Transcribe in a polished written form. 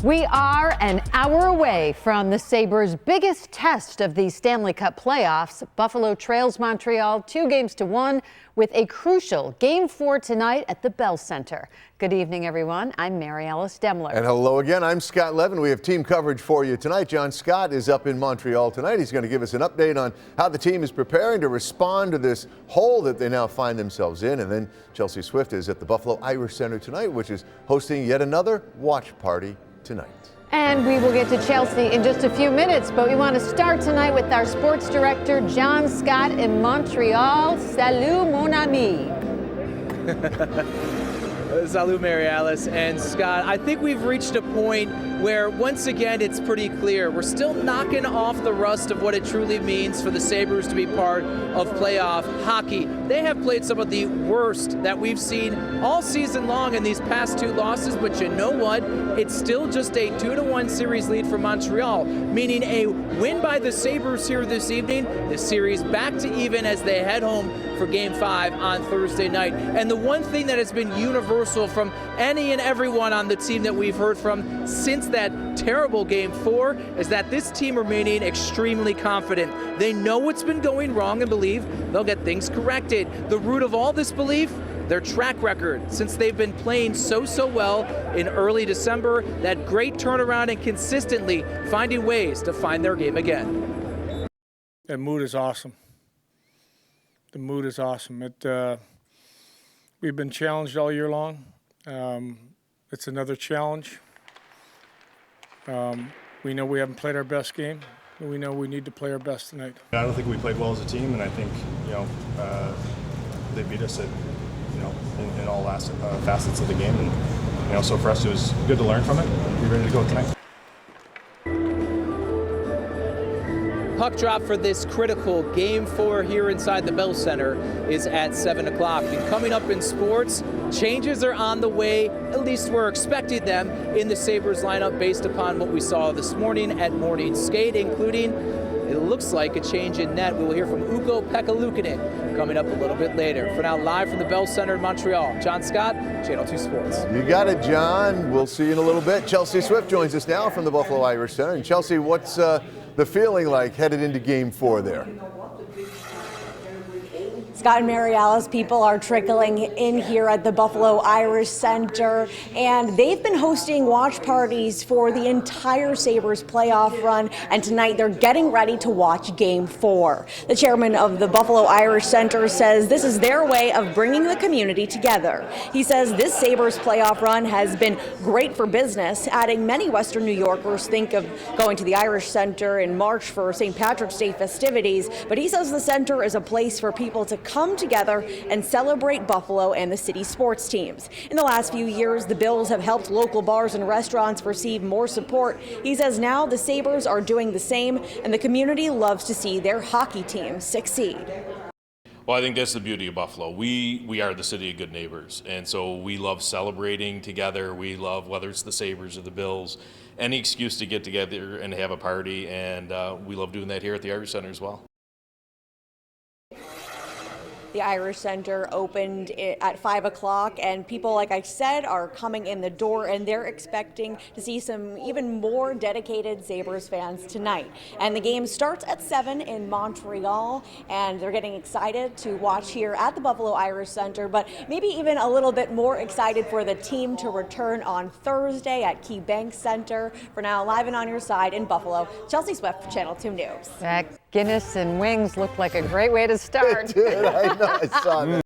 We are an hour away from the Sabres' biggest test of the Stanley Cup playoffs. Buffalo trails Montreal 2-1 with a crucial Game 4 tonight at the Bell Center. Good evening, everyone. I'm Mary Alice Demler. And hello again. I'm Scott Levin. We have team coverage for you tonight. John Scott is up in Montreal tonight. He's going to give us an update on how the team is preparing to respond to this hole that they now find themselves in. And then Chelsea Swift is at the Buffalo Irish Center tonight, which is hosting yet another watch party tonight. And we will get to Chelsea in just a few minutes, but we want to start tonight with our sports director, John Scott in Montreal. Salut, mon ami. Salut, Mary Alice and Scott. I think we've reached a point where, once again, it's pretty clear. We're still knocking off the rust of what it truly means for the Sabres to be part of playoff hockey. They have played some of the worst that we've seen all season long in these past two losses, but you know what? It's still just a 2-1 series lead for Montreal, meaning a win by the Sabres here this evening. The series back to even as they head home for Game 5 on Thursday night. And the one thing that has been universal from any and everyone on the team that we've heard from since that terrible Game 4 is that this team remaining extremely confident. They know what's been going wrong and believe they'll get things corrected. The root of all this belief, their track record since they've been playing so well in early December, that great turnaround and consistently finding ways to find their game again. The mood is awesome. The mood is awesome. We've been challenged all year long. It's another challenge. We know we haven't played our best game, but we know we need to play our best tonight. I don't think we played well as a team, and I think they beat us at in all facets of the game, and so for us it was good to learn from it and be ready to go tonight. Puck drop for this critical Game 4 here inside the Bell Center is at 7 o'clock. And coming up in sports, changes are on the way, at least we're expecting them, in the Sabres lineup based upon what we saw this morning at morning skate, including, it looks like, a change in net. We will hear from Ukko Pekka-Luukkonen coming up a little bit later. For now, live from the Bell Center in Montreal, John Scott, Channel 2 Sports. You got it, John. We'll see you in a little bit. Chelsea Swift joins us now from the Buffalo Irish Center. And Chelsea, what's the feeling like headed into Game 4 there? Scott and Mary Alice, people are trickling in here at the Buffalo Irish Center, and they've been hosting watch parties for the entire Sabres playoff run, and tonight they're getting ready to watch Game 4. The chairman of the Buffalo Irish Center says this is their way of bringing the community together. He says this Sabres playoff run has been great for business, adding many Western New Yorkers think of going to the Irish Center in March for St. Patrick's Day festivities, but he says the center is a place for people to come together and celebrate Buffalo and the city's sports teams. In the last few years, the Bills have helped local bars and restaurants receive more support. He says now the Sabres are doing the same, and the community loves to see their hockey team succeed. Well, I think that's the beauty of Buffalo. We are the city of good neighbors, and so we love celebrating together. We love, whether it's the Sabres or the Bills, any excuse to get together and have a party, and we love doing that here at the Irish Center as well. The Irish Center opened at 5 o'clock, and people, like I said, are coming in the door, and they're expecting to see some even more dedicated Sabres fans tonight. And the game starts at 7 in Montreal, and they're getting excited to watch here at the Buffalo Irish Center, but maybe even a little bit more excited for the team to return on Thursday at Key Bank Center. For now, live and on your side in Buffalo, Chelsea Swift, Channel 2 News. That Guinness and wings look like a great way to start. It did. I know. I saw that.